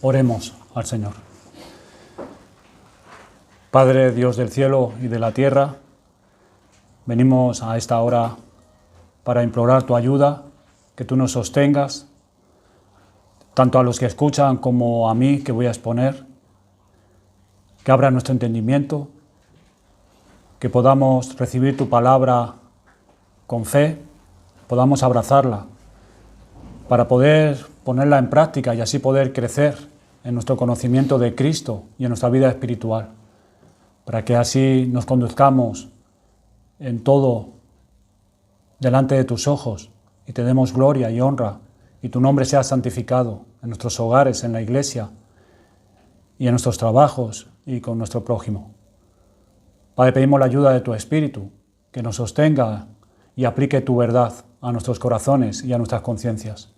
Oremos al Señor. Padre, Dios del cielo y de la tierra, venimos a esta hora para implorar tu ayuda, que tú nos sostengas, tanto a los que escuchan como a mí que voy a exponer, que abra nuestro entendimiento, que podamos recibir tu palabra con fe, podamos abrazarla para poder ponerla en práctica y así poder crecer en nuestro conocimiento de Cristo y en nuestra vida espiritual, para que así nos conduzcamos en todo delante de tus ojos y te demos gloria y honra y tu nombre sea santificado en nuestros hogares, en la iglesia y en nuestros trabajos y con nuestro prójimo. Padre, pedimos la ayuda de tu Espíritu, que nos sostenga y aplique tu verdad a nuestros corazones y a nuestras conciencias.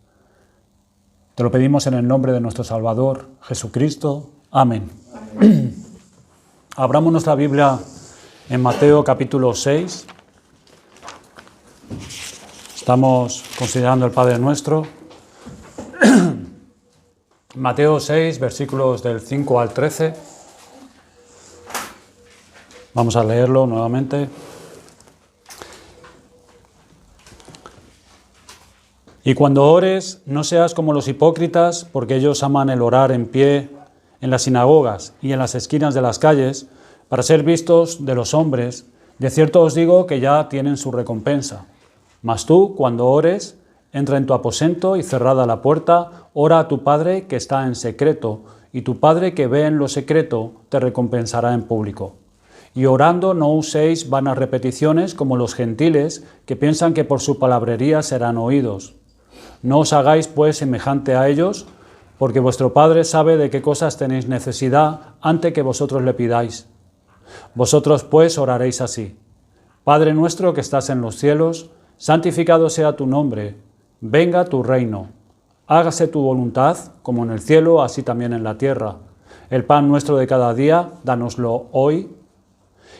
Te lo pedimos en el nombre de nuestro Salvador, Jesucristo. Amén. Abramos nuestra Biblia en Mateo capítulo 6. Estamos considerando el Padre Nuestro. Mateo 6, versículos del 5 al 13. Vamos a leerlo nuevamente. Y cuando ores, no seas como los hipócritas, porque ellos aman el orar en pie en las sinagogas y en las esquinas de las calles, para ser vistos de los hombres. De cierto os digo que ya tienen su recompensa. Mas tú, cuando ores, entra en tu aposento y cerrada la puerta, ora a tu Padre que está en secreto, y tu Padre que ve en lo secreto te recompensará en público. Y orando no uséis vanas repeticiones como los gentiles, que piensan que por su palabrería serán oídos. No os hagáis pues semejante a ellos, porque vuestro Padre sabe de qué cosas tenéis necesidad antes que vosotros le pidáis. Vosotros pues oraréis así: Padre nuestro que estás en los cielos, santificado sea tu nombre, venga tu reino, hágase tu voluntad, como en el cielo, así también en la tierra. El pan nuestro de cada día, dánoslo hoy,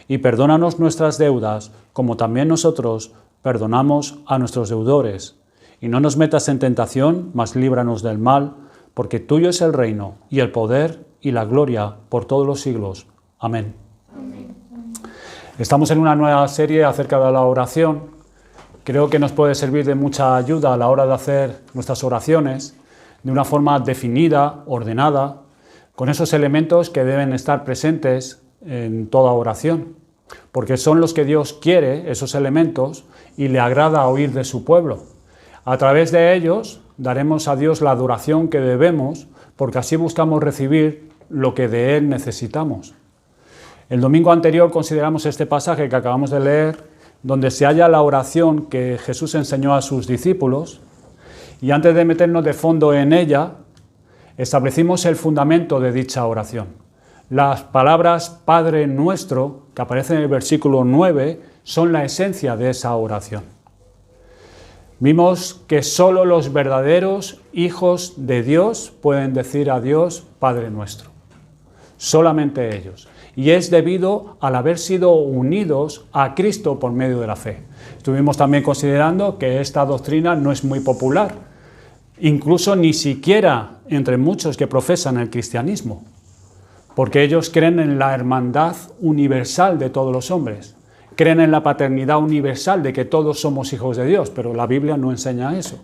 y perdónanos nuestras deudas, como también nosotros perdonamos a nuestros deudores. Y no nos metas en tentación, mas líbranos del mal, porque tuyo es el reino, y el poder, y la gloria, por todos los siglos. Amén. Amén. Estamos en una nueva serie acerca de la oración. Creo que nos puede servir de mucha ayuda a la hora de hacer nuestras oraciones, de una forma definida, ordenada, con esos elementos que deben estar presentes en toda oración, porque son los que Dios quiere, esos elementos, y le agrada oír de su pueblo. A través de ellos daremos a Dios la adoración que debemos, porque así buscamos recibir lo que de Él necesitamos. El domingo anterior consideramos este pasaje que acabamos de leer, donde se halla la oración que Jesús enseñó a sus discípulos, y antes de meternos de fondo en ella, establecimos el fundamento de dicha oración. Las palabras Padre Nuestro, que aparecen en el versículo 9, son la esencia de esa oración. Vimos que solo los verdaderos hijos de Dios pueden decir a Dios Padre Nuestro. Solamente ellos. Y es debido al haber sido unidos a Cristo por medio de la fe. Estuvimos también considerando que esta doctrina no es muy popular, incluso ni siquiera entre muchos que profesan el cristianismo, porque ellos creen en la hermandad universal de todos los hombres. Creen en la paternidad universal de que todos somos hijos de Dios, pero la Biblia no enseña eso,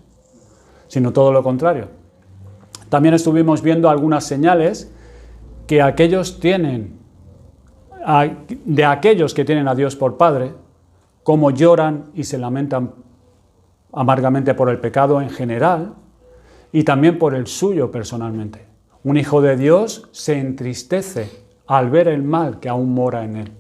sino todo lo contrario. También estuvimos viendo algunas señales que de aquellos que tienen a Dios por Padre, cómo lloran y se lamentan amargamente por el pecado en general y también por el suyo personalmente. Un hijo de Dios se entristece al ver el mal que aún mora en él.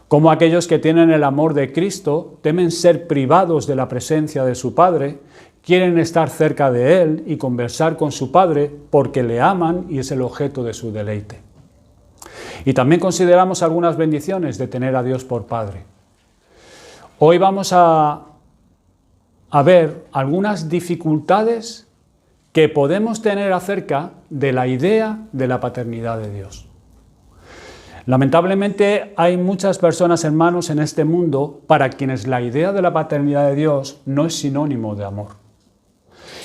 Como aquellos que tienen el amor de Cristo temen ser privados de la presencia de su Padre, quieren estar cerca de Él y conversar con su Padre porque le aman y es el objeto de su deleite. Y también consideramos algunas bendiciones de tener a Dios por Padre. Hoy vamos a ver algunas dificultades que podemos tener acerca de la idea de la paternidad de Dios. Lamentablemente hay muchas personas, hermanos, en este mundo para quienes la idea de la paternidad de Dios no es sinónimo de amor.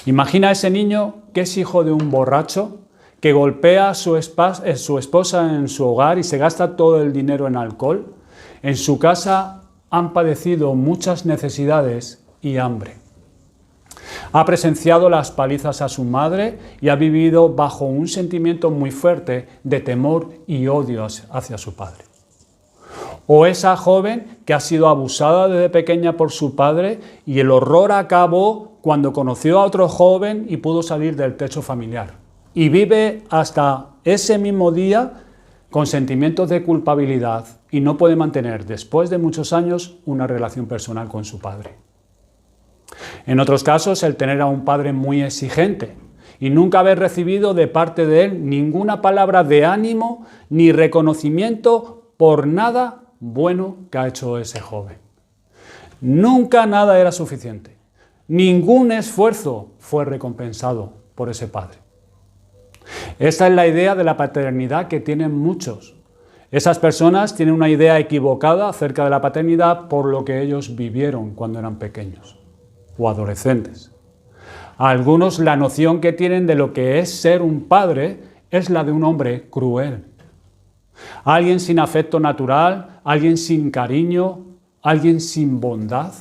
Imagina a ese niño que es hijo de un borracho, que golpea a su esposa en su hogar y se gasta todo el dinero en alcohol, en su casa han padecido muchas necesidades y hambre. Ha presenciado las palizas a su madre y ha vivido bajo un sentimiento muy fuerte de temor y odio hacia su padre. O esa joven que ha sido abusada desde pequeña por su padre y el horror acabó cuando conoció a otro joven y pudo salir del techo familiar. Y vive hasta ese mismo día con sentimientos de culpabilidad y no puede mantener, después de muchos años, una relación personal con su padre. En otros casos, el tener a un padre muy exigente y nunca haber recibido de parte de él ninguna palabra de ánimo ni reconocimiento por nada bueno que ha hecho ese joven. Nunca nada era suficiente. Ningún esfuerzo fue recompensado por ese padre. Esta es la idea de la paternidad que tienen muchos. Esas personas tienen una idea equivocada acerca de la paternidad por lo que ellos vivieron cuando eran pequeños o adolescentes. A algunos la noción que tienen de lo que es ser un padre es la de un hombre cruel. Alguien sin afecto natural, alguien sin cariño, alguien sin bondad.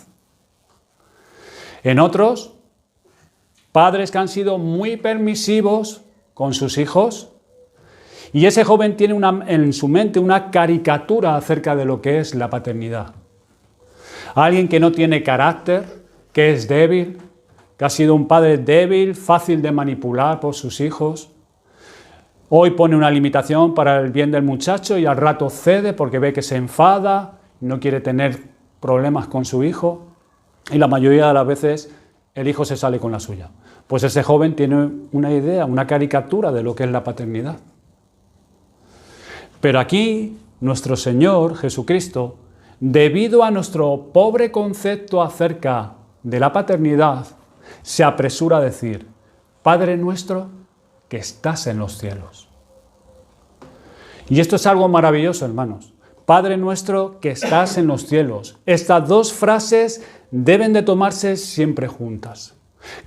En otros, padres que han sido muy permisivos con sus hijos, y ese joven tiene en su mente una caricatura acerca de lo que es la paternidad. Alguien que no tiene carácter, que es débil, que ha sido un padre débil, fácil de manipular por sus hijos. Hoy pone una limitación para el bien del muchacho y al rato cede porque ve que se enfada, no quiere tener problemas con su hijo y la mayoría de las veces el hijo se sale con la suya. Pues ese joven tiene una idea, una caricatura de lo que es la paternidad. Pero aquí nuestro Señor Jesucristo, debido a nuestro pobre concepto acerca de la paternidad, se apresura a decir: Padre nuestro que estás en los cielos. Y esto es algo maravilloso, hermanos. Padre nuestro que estás en los cielos. Estas dos frases deben de tomarse siempre juntas.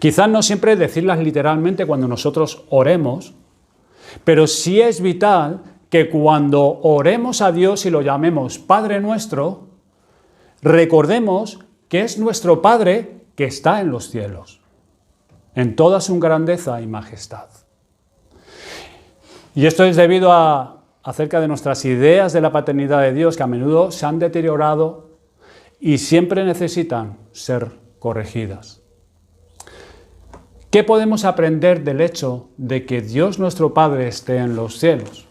Quizás no siempre decirlas literalmente cuando nosotros oremos, pero sí es vital que cuando oremos a Dios y lo llamemos Padre nuestro, recordemos que es nuestro Padre que está en los cielos, en toda su grandeza y majestad. Y esto es debido acerca de nuestras ideas de la paternidad de Dios, que a menudo se han deteriorado y siempre necesitan ser corregidas. ¿Qué podemos aprender del hecho de que Dios nuestro Padre esté en los cielos?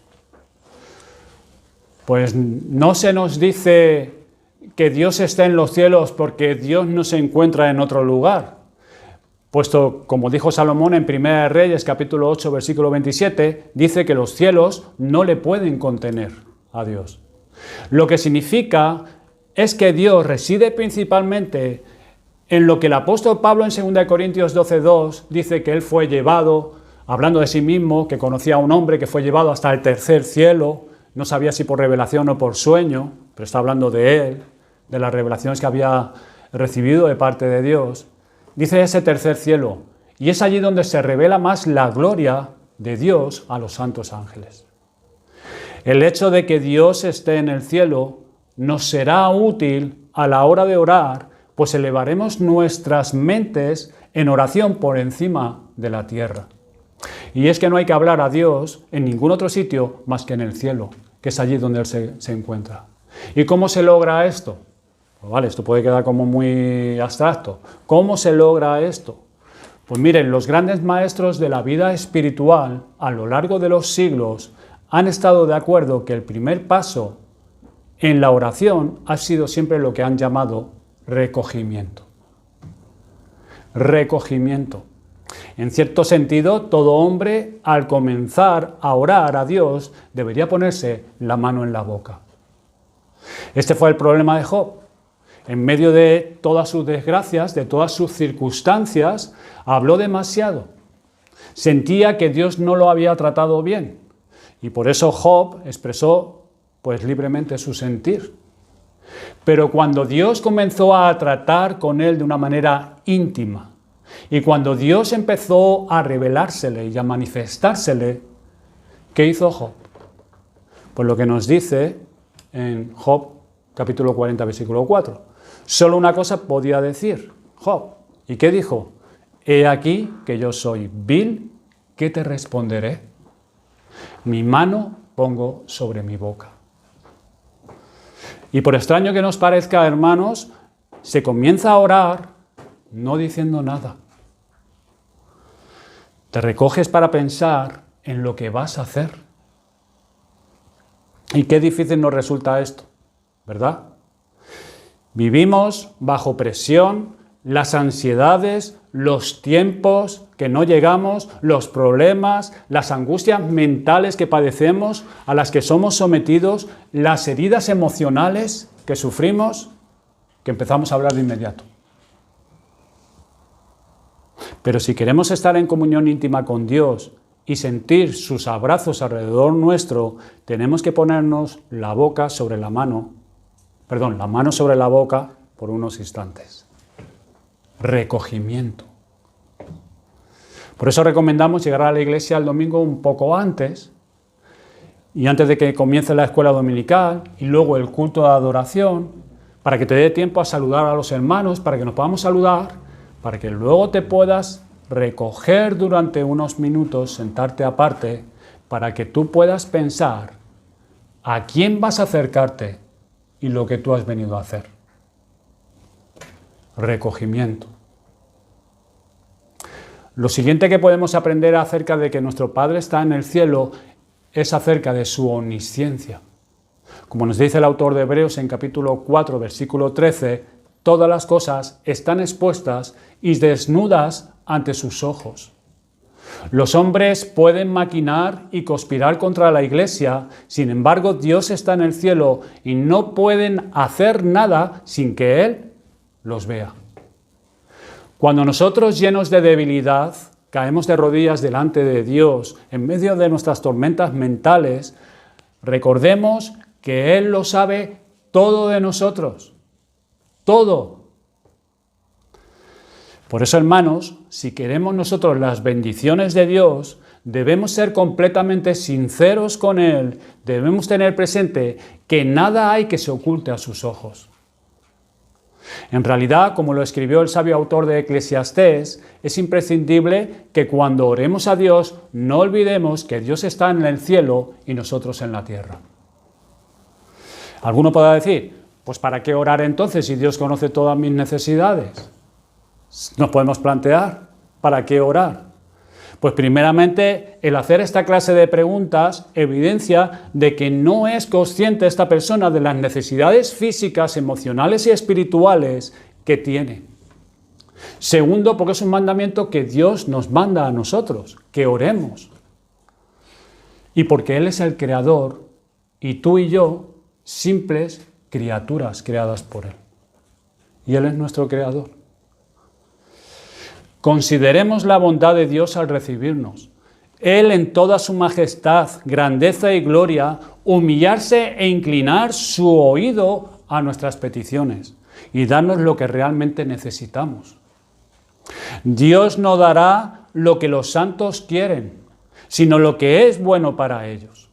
Pues no se nos dice que Dios esté en los cielos porque Dios no se encuentra en otro lugar, puesto, como dijo Salomón en 1 Reyes, capítulo 8, versículo 27, dice que los cielos no le pueden contener a Dios. Lo que significa es que Dios reside principalmente en lo que el apóstol Pablo en 2 Corintios 12:2 dice que él fue llevado, hablando de sí mismo, que conocía a un hombre que fue llevado hasta el tercer cielo, no sabía si por revelación o por sueño, pero está hablando de él, de las revelaciones que había recibido de parte de Dios. Dice ese tercer cielo, y es allí donde se revela más la gloria de Dios a los santos ángeles. El hecho de que Dios esté en el cielo nos será útil a la hora de orar, pues elevaremos nuestras mentes en oración por encima de la tierra. Y es que no hay que hablar a Dios en ningún otro sitio más que en el cielo, que es allí donde Él se encuentra. ¿Y cómo se logra esto? Pues vale, esto puede quedar como muy abstracto. ¿Cómo se logra esto? Pues miren, los grandes maestros de la vida espiritual a lo largo de los siglos han estado de acuerdo que el primer paso en la oración ha sido siempre lo que han llamado recogimiento. Recogimiento. En cierto sentido, todo hombre, al comenzar a orar a Dios, debería ponerse la mano en la boca. Este fue el problema de Job. En medio de todas sus desgracias, de todas sus circunstancias, habló demasiado. Sentía que Dios no lo había tratado bien. Y por eso Job expresó libremente su sentir. Pero cuando Dios comenzó a tratar con él de una manera íntima, y cuando Dios empezó a revelársele y a manifestársele, ¿Qué hizo Job? Pues lo que nos dice en Job capítulo 40, versículo 4. Solo una cosa podía decir Job. ¿Y qué dijo? He aquí que yo soy vil, ¿qué te responderé? Mi mano pongo sobre mi boca. Y por extraño que nos parezca, hermanos, se comienza a orar no diciendo nada. Te recoges para pensar en lo que vas a hacer. Y qué difícil nos resulta esto, ¿verdad? Vivimos bajo presión, las ansiedades, los tiempos que no llegamos, los problemas, las angustias mentales que padecemos, a las que somos sometidos, las heridas emocionales que sufrimos, que empezamos a hablar de inmediato. Pero si queremos estar en comunión íntima con Dios y sentir sus abrazos alrededor nuestro, tenemos que ponernos la mano sobre la boca por unos instantes. Recogimiento. Por eso recomendamos llegar a la iglesia el domingo un poco antes, y antes de que comience la escuela dominical, y luego el culto de adoración, para que te dé tiempo a saludar a los hermanos, para que nos podamos saludar, para que luego te puedas recoger durante unos minutos, sentarte aparte, para que tú puedas pensar a quién vas a acercarte y lo que tú has venido a hacer. Recogimiento. Lo siguiente que podemos aprender acerca de que nuestro Padre está en el cielo es acerca de su omnisciencia. Como nos dice el autor de Hebreos en capítulo 4, versículo 13, todas las cosas están expuestas y desnudas ante sus ojos. Los hombres pueden maquinar y conspirar contra la iglesia, sin embargo Dios está en el cielo y no pueden hacer nada sin que Él los vea. Cuando nosotros, llenos de debilidad, caemos de rodillas delante de Dios en medio de nuestras tormentas mentales, recordemos que Él lo sabe todo de nosotros. Todo. Por eso, hermanos, si queremos nosotros las bendiciones de Dios, debemos ser completamente sinceros con Él, debemos tener presente que nada hay que se oculte a sus ojos. En realidad, como lo escribió el sabio autor de Eclesiastés, es imprescindible que cuando oremos a Dios no olvidemos que Dios está en el cielo y nosotros en la tierra. Alguno podrá decir, pues ¿para qué orar entonces si Dios conoce todas mis necesidades? Nos podemos plantear, ¿para qué orar? Pues primeramente, el hacer esta clase de preguntas evidencia de que no es consciente esta persona de las necesidades físicas, emocionales y espirituales que tiene. Segundo, porque es un mandamiento que Dios nos manda a nosotros, que oremos. Y porque Él es el creador y tú y yo, simples criaturas creadas por Él. Y Él es nuestro creador. Consideremos la bondad de Dios al recibirnos. Él en toda su majestad, grandeza y gloria, humillarse e inclinar su oído a nuestras peticiones y darnos lo que realmente necesitamos. Dios no dará lo que los santos quieren, sino lo que es bueno para ellos.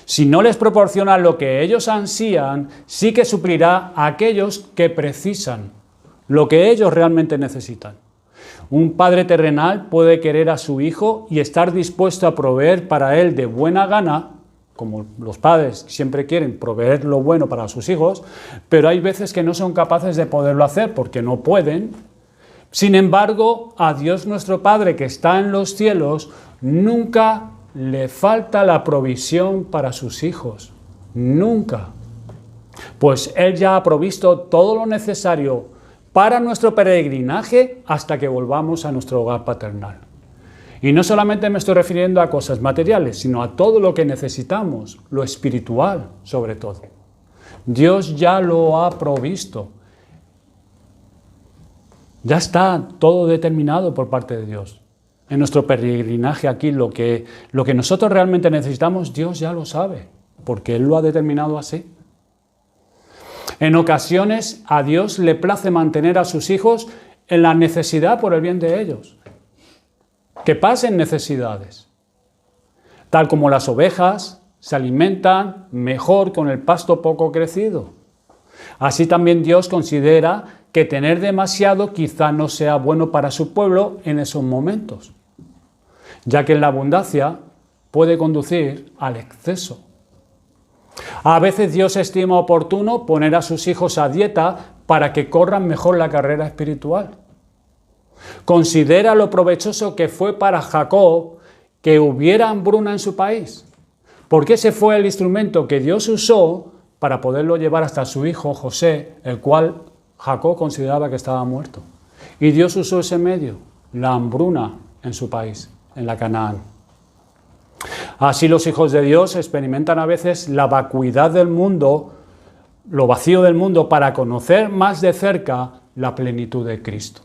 Si no les proporciona lo que ellos ansían, sí que suplirá a aquellos que precisan, lo que ellos realmente necesitan. Un padre terrenal puede querer a su hijo y estar dispuesto a proveer para él de buena gana, como los padres siempre quieren proveer lo bueno para sus hijos, pero hay veces que no son capaces de poderlo hacer porque no pueden. Sin embargo, a Dios nuestro Padre que está en los cielos, nunca le falta la provisión para sus hijos. Nunca. Pues Él ya ha provisto todo lo necesario para nuestro peregrinaje hasta que volvamos a nuestro hogar paternal. Y no solamente me estoy refiriendo a cosas materiales, sino a todo lo que necesitamos, lo espiritual sobre todo. Dios ya lo ha provisto. Ya está todo determinado por parte de Dios. En nuestro peregrinaje aquí, lo que nosotros realmente necesitamos, Dios ya lo sabe, porque Él lo ha determinado así. En ocasiones a Dios le place mantener a sus hijos en la necesidad por el bien de ellos. Que pasen necesidades. Tal como las ovejas se alimentan mejor con el pasto poco crecido. Así también Dios considera que tener demasiado quizá no sea bueno para su pueblo en esos momentos, ya que la abundancia puede conducir al exceso. A veces Dios estima oportuno poner a sus hijos a dieta para que corran mejor la carrera espiritual. Considera lo provechoso que fue para Jacob que hubiera hambruna en su país, porque ese fue el instrumento que Dios usó para poderlo llevar hasta su hijo José, el cual Jacob consideraba que estaba muerto. Y Dios usó ese medio, la hambruna en su país, en la Canaán. Así los hijos de Dios experimentan a veces la vacuidad del mundo, lo vacío del mundo, para conocer más de cerca la plenitud de Cristo.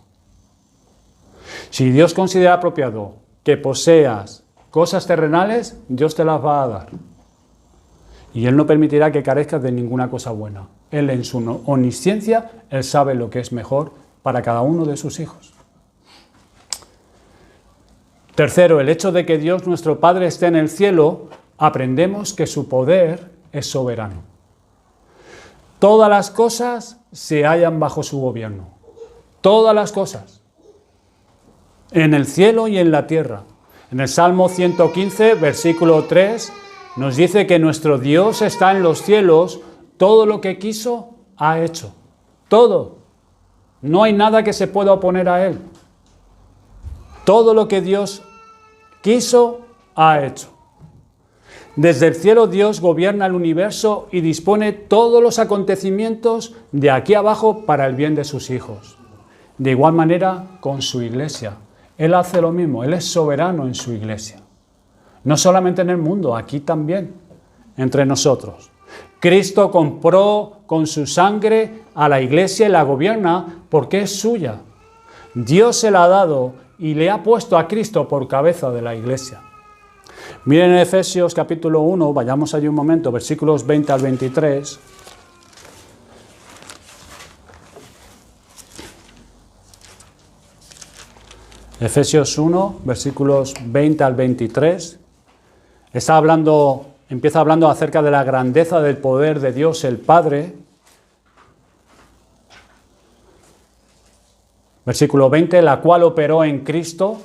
Si Dios considera apropiado que poseas cosas terrenales, Dios te las va a dar. Y Él no permitirá que carezcas de ninguna cosa buena. Él en su omnisciencia, Él sabe lo que es mejor para cada uno de sus hijos. Tercero, el hecho de que Dios nuestro Padre esté en el cielo, aprendemos que su poder es soberano. Todas las cosas se hallan bajo su gobierno. Todas las cosas. En el cielo y en la tierra. En el Salmo 115, versículo 3, nos dice que nuestro Dios está en los cielos, todo lo que quiso ha hecho. Todo. No hay nada que se pueda oponer a Él. Todo lo que Dios quiso, ha hecho. Desde el cielo Dios gobierna el universo y dispone todos los acontecimientos de aquí abajo para el bien de sus hijos. De igual manera con su iglesia. Él hace lo mismo, Él es soberano en su iglesia. No solamente en el mundo, aquí también, entre nosotros. Cristo compró con su sangre a la iglesia y la gobierna porque es suya. Dios se la ha dado y le ha puesto a Cristo por cabeza de la iglesia. Miren en Efesios capítulo 1, vayamos allí un momento, versículos 20 al 23. Efesios 1, versículos 20 al 23. Empieza hablando acerca de la grandeza del poder de Dios el Padre. Versículo 20, la cual operó en Cristo,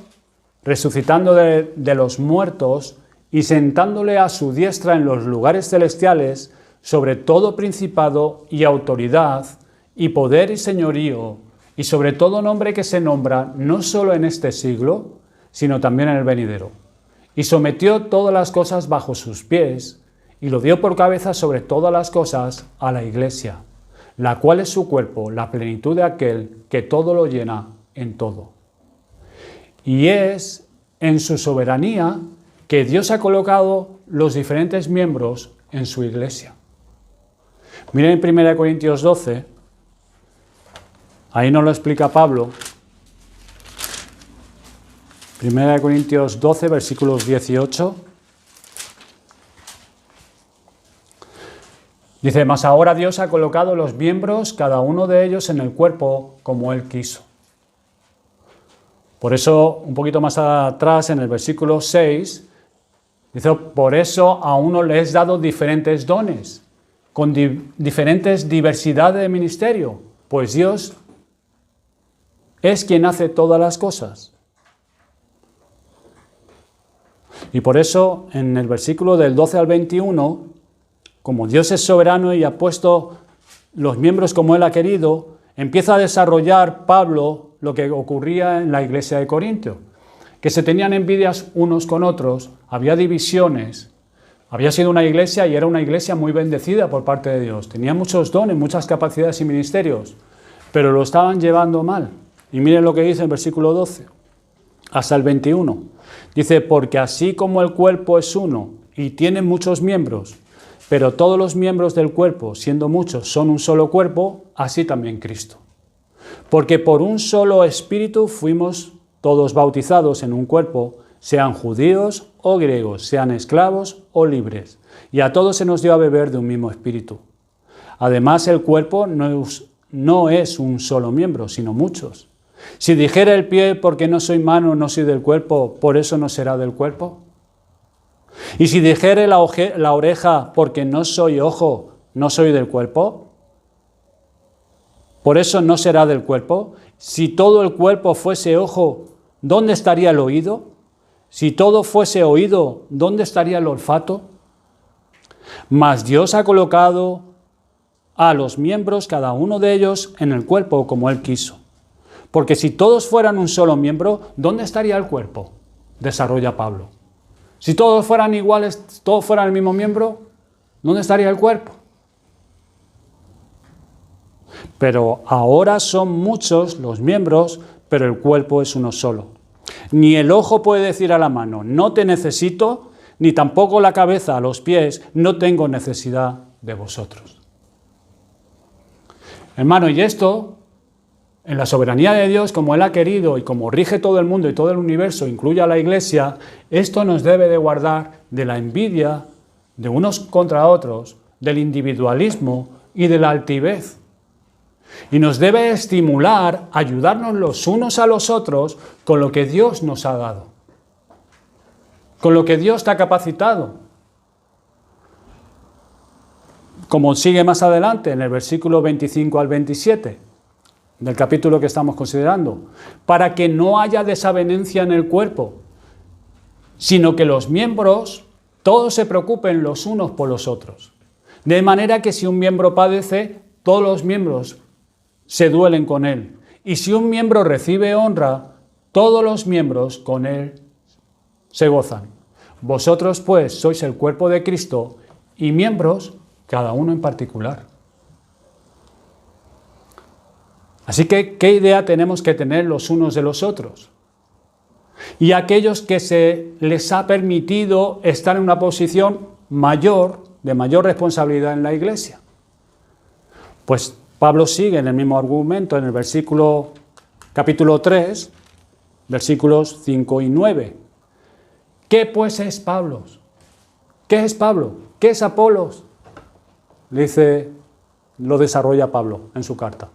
resucitando de los muertos y sentándole a su diestra en los lugares celestiales, sobre todo principado y autoridad, y poder y señorío, y sobre todo nombre que se nombra no solo en este siglo, sino también en el venidero. Y sometió todas las cosas bajo sus pies, y lo dio por cabeza sobre todas las cosas a la iglesia, la cual es su cuerpo, la plenitud de aquel que todo lo llena en todo. Y es en su soberanía que Dios ha colocado los diferentes miembros en su iglesia. Miren en 1 Corintios 12, ahí nos lo explica Pablo. 1 Corintios 12, versículos 18. Dice, mas ahora Dios ha colocado los miembros, cada uno de ellos, en el cuerpo como Él quiso. Por eso, un poquito más atrás, en el versículo 6, dice, por eso a uno le es dado diferentes dones, con diferentes diversidades de ministerio, pues Dios es quien hace todas las cosas. Y por eso, en el versículo del 12 al 21, como Dios es soberano y ha puesto los miembros como Él ha querido, empieza a desarrollar Pablo lo que ocurría en la iglesia de Corintio, que se tenían envidias unos con otros, había divisiones, había sido una iglesia y era una iglesia muy bendecida por parte de Dios, tenía muchos dones, muchas capacidades y ministerios, pero lo estaban llevando mal. Y miren lo que dice en el versículo 12, hasta el 21. Dice, porque así como el cuerpo es uno y tiene muchos miembros, pero todos los miembros del cuerpo, siendo muchos, son un solo cuerpo, así también Cristo. Porque por un solo espíritu fuimos todos bautizados en un cuerpo, sean judíos o griegos, sean esclavos o libres, y a todos se nos dio a beber de un mismo espíritu. Además, el cuerpo no es un solo miembro, sino muchos. Si dijera el pie, porque no soy mano, no soy del cuerpo, ¿por eso no será del cuerpo? Y si dijere la oreja, porque no soy ojo, no soy del cuerpo, por eso no será del cuerpo. Si todo el cuerpo fuese ojo, ¿dónde estaría el oído? Si todo fuese oído, ¿dónde estaría el olfato? Mas Dios ha colocado a los miembros, cada uno de ellos, en el cuerpo como Él quiso. Porque si todos fueran un solo miembro, ¿dónde estaría el cuerpo? Desarrolla Pablo. Si todos fueran iguales, todos fueran el mismo miembro, ¿dónde estaría el cuerpo? Pero ahora son muchos los miembros, pero el cuerpo es uno solo. Ni el ojo puede decir a la mano, no te necesito, ni tampoco la cabeza a los pies, no tengo necesidad de vosotros. Hermano, y esto, en la soberanía de Dios, como Él ha querido y como rige todo el mundo y todo el universo, incluye a la Iglesia, esto nos debe de guardar de la envidia de unos contra otros, del individualismo y de la altivez. Y nos debe estimular a ayudarnos los unos a los otros con lo que Dios nos ha dado, con lo que Dios te ha capacitado. Como sigue más adelante en el versículo 25 al 27 del capítulo que estamos considerando, para que no haya desavenencia en el cuerpo, sino que los miembros todos se preocupen los unos por los otros. De manera que si un miembro padece, todos los miembros se duelen con él. Y si un miembro recibe honra, todos los miembros con él se gozan. Vosotros pues sois el cuerpo de Cristo y miembros cada uno en particular. Así que, ¿qué idea tenemos que tener los unos de los otros? Y aquellos que se les ha permitido estar en una posición mayor, de mayor responsabilidad en la Iglesia. Pues Pablo sigue en el mismo argumento en el capítulo 3, versículos 5 y 9. ¿Qué pues es Pablo? ¿Qué es Pablo? ¿Qué es Apolos? Lo desarrolla Pablo en su carta.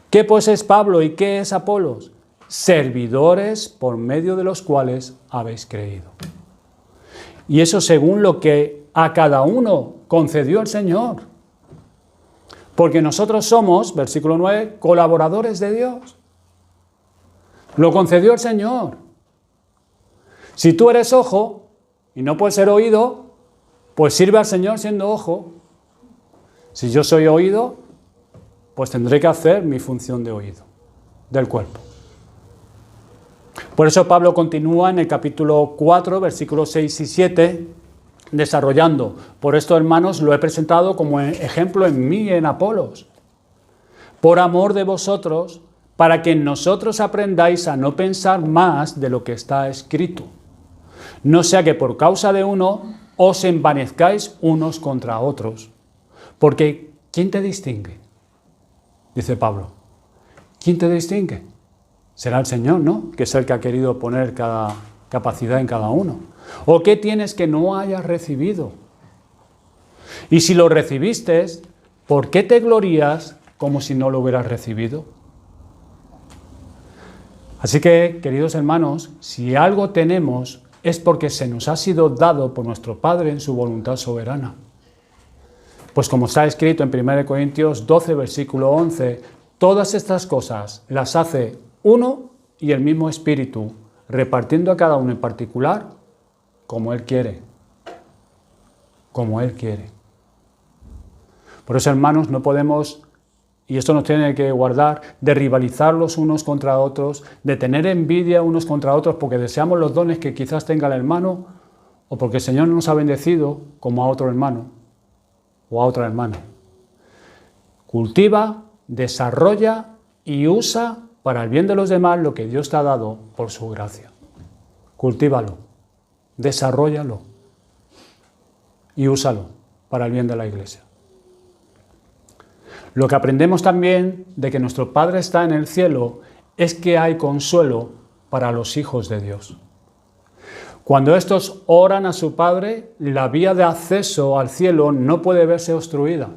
¿Qué pues es Pablo y qué es Apolos? Servidores por medio de los cuales habéis creído. Y eso según lo que a cada uno concedió el Señor. Porque nosotros somos, versículo 9, colaboradores de Dios. Lo concedió el Señor. Si tú eres ojo y no puedes ser oído, pues sirve al Señor siendo ojo. Si yo soy oído, pues tendré que hacer mi función de oído del cuerpo. Por eso Pablo continúa en el capítulo 4, versículos 6 y 7, desarrollando. Por esto, hermanos, lo he presentado como ejemplo en mí y en Apolos, por amor de vosotros, para que nosotros aprendáis a no pensar más de lo que está escrito. No sea que por causa de uno os envanezcáis unos contra otros. Porque, ¿quién te distingue? Dice Pablo. ¿Quién te distingue? Será el Señor, ¿no? Que es el que ha querido poner cada capacidad en cada uno. ¿O qué tienes que no hayas recibido? Y si lo recibiste, ¿por qué te glorías como si no lo hubieras recibido? Así que, queridos hermanos, si algo tenemos es porque se nos ha sido dado por nuestro Padre en su voluntad soberana. Pues como está escrito en 1 Corintios 12, versículo 11, todas estas cosas las hace uno y el mismo Espíritu, repartiendo a cada uno en particular como Él quiere. Como Él quiere. Por eso, hermanos, no podemos, y esto nos tiene que guardar, de rivalizar los unos contra otros, de tener envidia unos contra otros porque deseamos los dones que quizás tenga el hermano o porque el Señor nos ha bendecido como a otro hermano o a otra hermana. Cultiva, desarrolla y usa para el bien de los demás lo que Dios te ha dado por su gracia. Cultívalo, desarróllalo y úsalo para el bien de la Iglesia. Lo que aprendemos también de que nuestro Padre está en el cielo es que hay consuelo para los hijos de Dios. Cuando estos oran a su Padre, la vía de acceso al cielo no puede verse obstruida.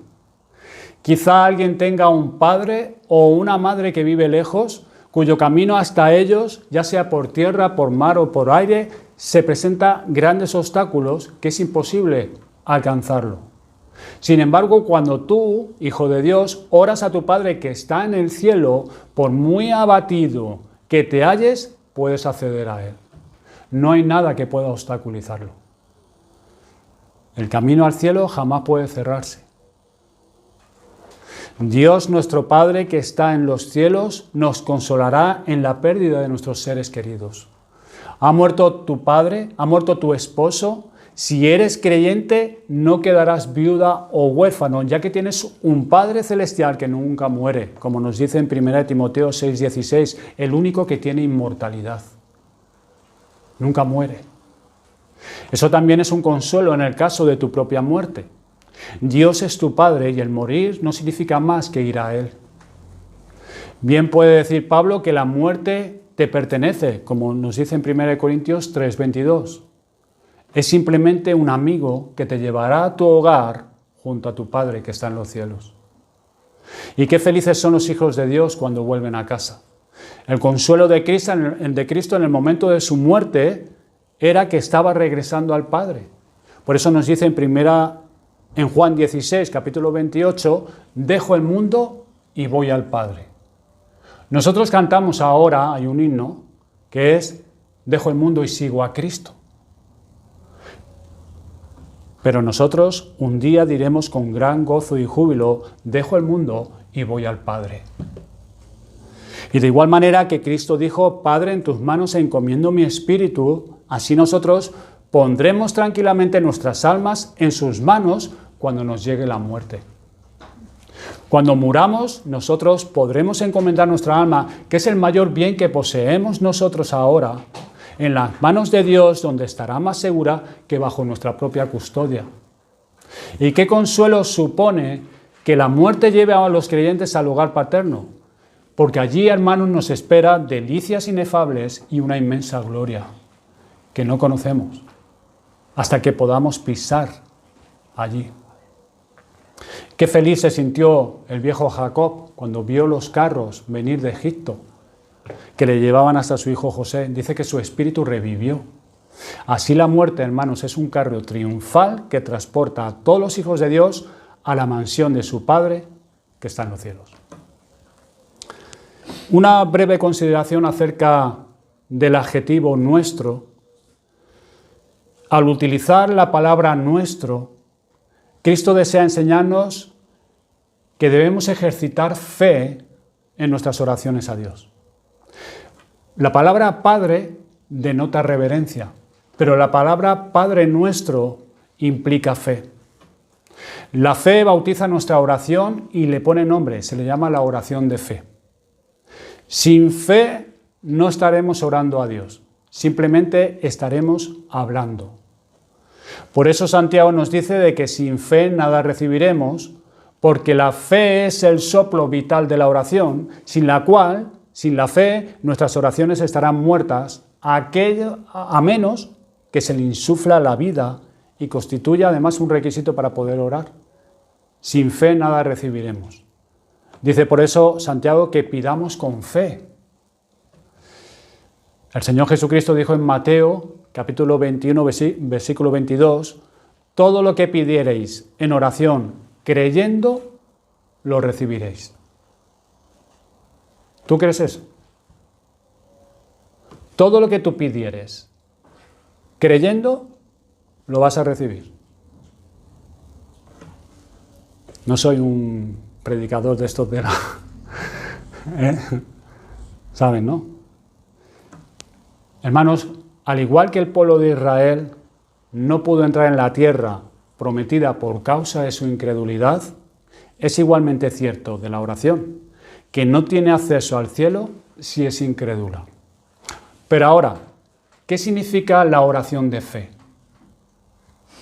Quizá alguien tenga un padre o una madre que vive lejos, cuyo camino hasta ellos, ya sea por tierra, por mar o por aire, se presentan grandes obstáculos que es imposible alcanzarlo. Sin embargo, cuando tú, hijo de Dios, oras a tu Padre que está en el cielo, por muy abatido que te halles, puedes acceder a Él. No hay nada que pueda obstaculizarlo. El camino al cielo jamás puede cerrarse. Dios, nuestro Padre que está en los cielos, nos consolará en la pérdida de nuestros seres queridos. Ha muerto tu padre, ha muerto tu esposo. Si eres creyente, no quedarás viuda o huérfano, ya que tienes un Padre celestial que nunca muere, como nos dice en 1 Timoteo 6:16, el único que tiene inmortalidad. Nunca muere. Eso también es un consuelo en el caso de tu propia muerte. Dios es tu Padre y el morir no significa más que ir a Él. Bien puede decir Pablo que la muerte te pertenece, como nos dice en 1 Corintios 3:22. Es simplemente un amigo que te llevará a tu hogar junto a tu Padre que está en los cielos. Y qué felices son los hijos de Dios cuando vuelven a casa. El consuelo de Cristo en el momento de su muerte era que estaba regresando al Padre. Por eso nos dice en Juan 16, capítulo 28, dejo el mundo y voy al Padre. Nosotros cantamos ahora, hay un himno, que es dejo el mundo y sigo a Cristo. Pero nosotros un día diremos con gran gozo y júbilo, dejo el mundo y voy al Padre. Y de igual manera que Cristo dijo, Padre, en tus manos encomiendo mi espíritu, así nosotros pondremos tranquilamente nuestras almas en sus manos cuando nos llegue la muerte. Cuando muramos, nosotros podremos encomendar nuestra alma, que es el mayor bien que poseemos nosotros ahora, en las manos de Dios, donde estará más segura que bajo nuestra propia custodia. ¿Y qué consuelo supone que la muerte lleve a los creyentes al hogar paterno? Porque allí, hermanos, nos espera delicias inefables y una inmensa gloria que no conocemos, hasta que podamos pisar allí. Qué feliz se sintió el viejo Jacob cuando vio los carros venir de Egipto, que le llevaban hasta su hijo José. Dice que su espíritu revivió. Así la muerte, hermanos, es un carro triunfal que transporta a todos los hijos de Dios a la mansión de su Padre que está en los cielos. Una breve consideración acerca del adjetivo nuestro. Al utilizar la palabra nuestro, Cristo desea enseñarnos que debemos ejercitar fe en nuestras oraciones a Dios. La palabra Padre denota reverencia, pero la palabra Padre nuestro implica fe. La fe bautiza nuestra oración y le pone nombre, se le llama la oración de fe. Sin fe no estaremos orando a Dios, simplemente estaremos hablando. Por eso Santiago nos dice de que sin fe nada recibiremos, porque la fe es el soplo vital de la oración, sin la cual, sin la fe, nuestras oraciones estarán muertas, a menos que se le insufla la vida y constituya además un requisito para poder orar. Sin fe nada recibiremos. Dice por eso Santiago que pidamos con fe. El Señor Jesucristo dijo en Mateo, capítulo 21, versículo 22, todo lo que pidiereis en oración, creyendo, lo recibiréis. ¿Tú crees eso? Todo lo que tú pidieres, creyendo, lo vas a recibir. No soy un predicador de estos de la... ¿Saben, no? Hermanos, al igual que el pueblo de Israel no pudo entrar en la tierra prometida por causa de su incredulidad, es igualmente cierto de la oración, que no tiene acceso al cielo si es incrédula. Pero ahora, ¿qué significa la oración de fe?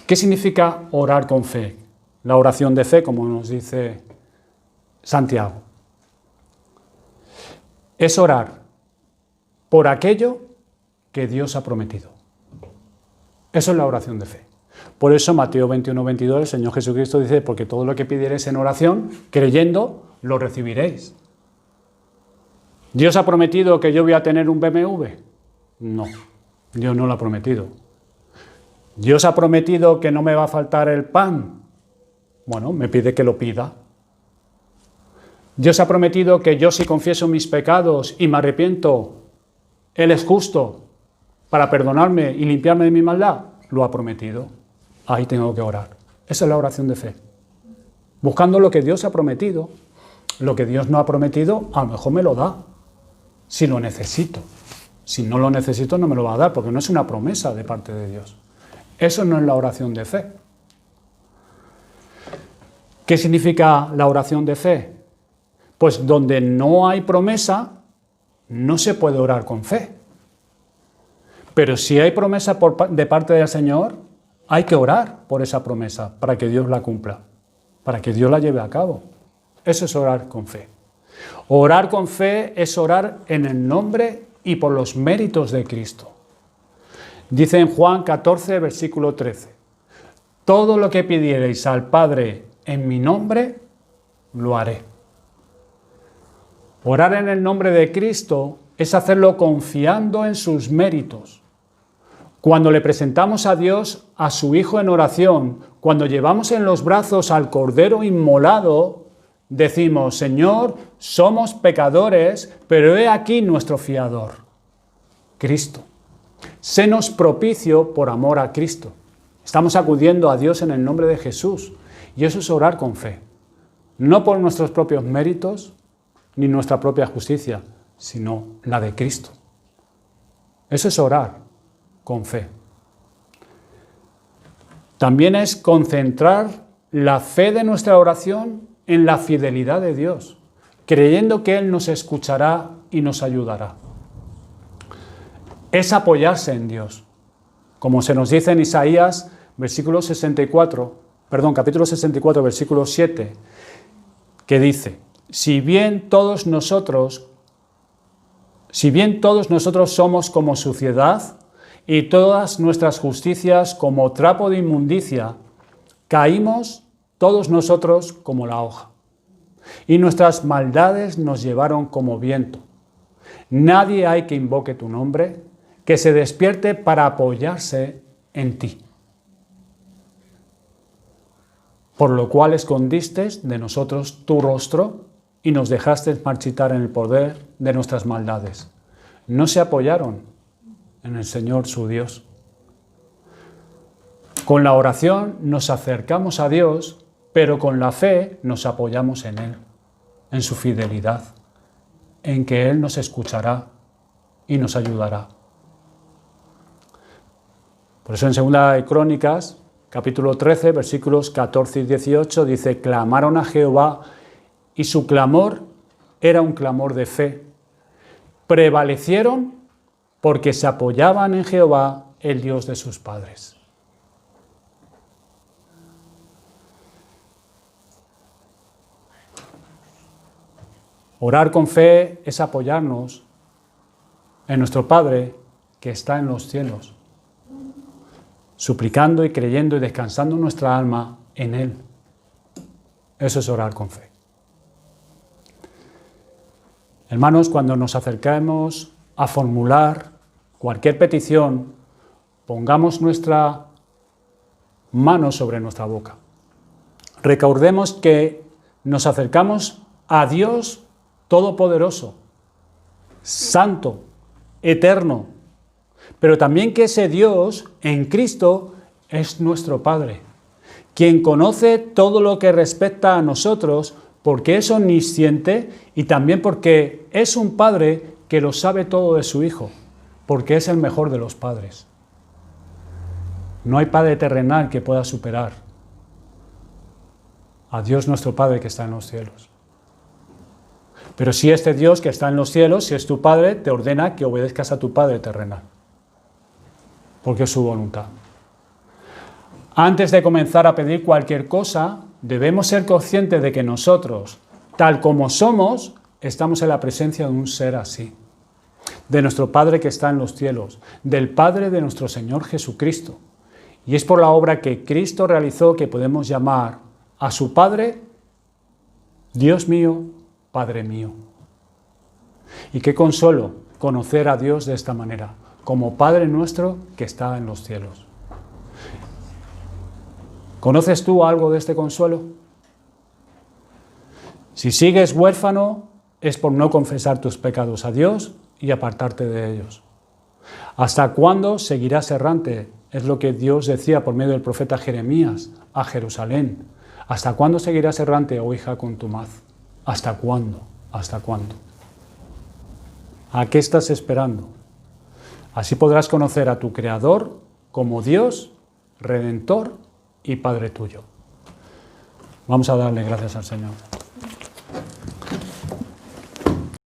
¿Qué significa orar con fe? La oración de fe, como nos dice Santiago. Es orar por aquello que Dios ha prometido. Eso es la oración de fe. Por eso Mateo 21, 22, el Señor Jesucristo dice, porque todo lo que pidiereis en oración, creyendo, lo recibiréis. ¿Dios ha prometido que yo voy a tener un BMW? No. Dios no lo ha prometido. Dios ha prometido que no me va a faltar el pan. Bueno, me pide que lo pida. Dios ha prometido que yo, si confieso mis pecados y me arrepiento, Él es justo para perdonarme y limpiarme de mi maldad. Lo ha prometido. Ahí tengo que orar. Esa es la oración de fe. Buscando lo que Dios ha prometido. Lo que Dios no ha prometido, a lo mejor me lo da, si lo necesito. Si no lo necesito, no me lo va a dar, porque no es una promesa de parte de Dios. Eso no es la oración de fe. ¿Qué significa la oración de fe? Pues donde no hay promesa, no se puede orar con fe. Pero si hay promesa de parte del Señor, hay que orar por esa promesa para que Dios la cumpla, para que Dios la lleve a cabo. Eso es orar con fe. Orar con fe es orar en el nombre y por los méritos de Cristo. Dice en Juan 14, versículo 13, todo lo que pidiereis al Padre en mi nombre, lo haré. Orar en el nombre de Cristo es hacerlo confiando en sus méritos. Cuando le presentamos a Dios a su Hijo en oración, cuando llevamos en los brazos al Cordero inmolado, decimos, Señor, somos pecadores, pero he aquí nuestro fiador, Cristo. Sénos propicio por amor a Cristo. Estamos acudiendo a Dios en el nombre de Jesús. Y eso es orar con fe. No por nuestros propios méritos, ni nuestra propia justicia, sino la de Cristo. Eso es orar con fe. También es concentrar la fe de nuestra oración en la fidelidad de Dios, creyendo que Él nos escuchará y nos ayudará. Es apoyarse en Dios, como se nos dice en Isaías, capítulo 64, versículo 7, que dice, si bien todos nosotros somos como suciedad y todas nuestras justicias como trapo de inmundicia, caímos todos nosotros como la hoja, y nuestras maldades nos llevaron como viento. Nadie hay que invoque tu nombre, que se despierte para apoyarse en ti. Por lo cual escondiste de nosotros tu rostro y nos dejaste marchitar en el poder de nuestras maldades. No se apoyaron en el Señor su Dios. Con la oración nos acercamos a Dios, pero con la fe nos apoyamos en Él, en su fidelidad, en que Él nos escuchará y nos ayudará. Por eso en 2 de Crónicas, capítulo 13, versículos 14 y 18, dice, clamaron a Jehová y su clamor era un clamor de fe. Prevalecieron porque se apoyaban en Jehová, el Dios de sus padres. Orar con fe es apoyarnos en nuestro Padre que está en los cielos, suplicando y creyendo y descansando nuestra alma en Él. Eso es orar con fe. Hermanos, cuando nos acercamos a formular cualquier petición, pongamos nuestra mano sobre nuestra boca. Recordemos que nos acercamos a Dios Todopoderoso, Santo, Eterno, pero también que ese Dios en Cristo es nuestro Padre, quien conoce todo lo que respecta a nosotros, porque es omnisciente y también porque es un Padre que lo sabe todo de su Hijo, porque es el mejor de los padres. No hay Padre terrenal que pueda superar a Dios nuestro Padre que está en los cielos. Pero si este Dios que está en los cielos, si es tu Padre, te ordena que obedezcas a tu Padre terrenal, porque es su voluntad. Antes de comenzar a pedir cualquier cosa, debemos ser conscientes de que nosotros, tal como somos, estamos en la presencia de un ser así, de nuestro Padre que está en los cielos, del Padre de nuestro Señor Jesucristo. Y es por la obra que Cristo realizó que podemos llamar a su Padre, Dios mío, Padre mío. Y qué consuelo conocer a Dios de esta manera, como Padre nuestro que está en los cielos. ¿Conoces tú algo de este consuelo? Si sigues huérfano es por no confesar tus pecados a Dios y apartarte de ellos. ¿Hasta cuándo seguirás errante? Es lo que Dios decía por medio del profeta Jeremías a Jerusalén. ¿Hasta cuándo seguirás errante, oh hija contumaz? ¿Hasta cuándo? ¿Hasta cuándo? ¿A qué estás esperando? Así podrás conocer a tu Creador como Dios, Redentor y Padre tuyo. Vamos a darle gracias al Señor.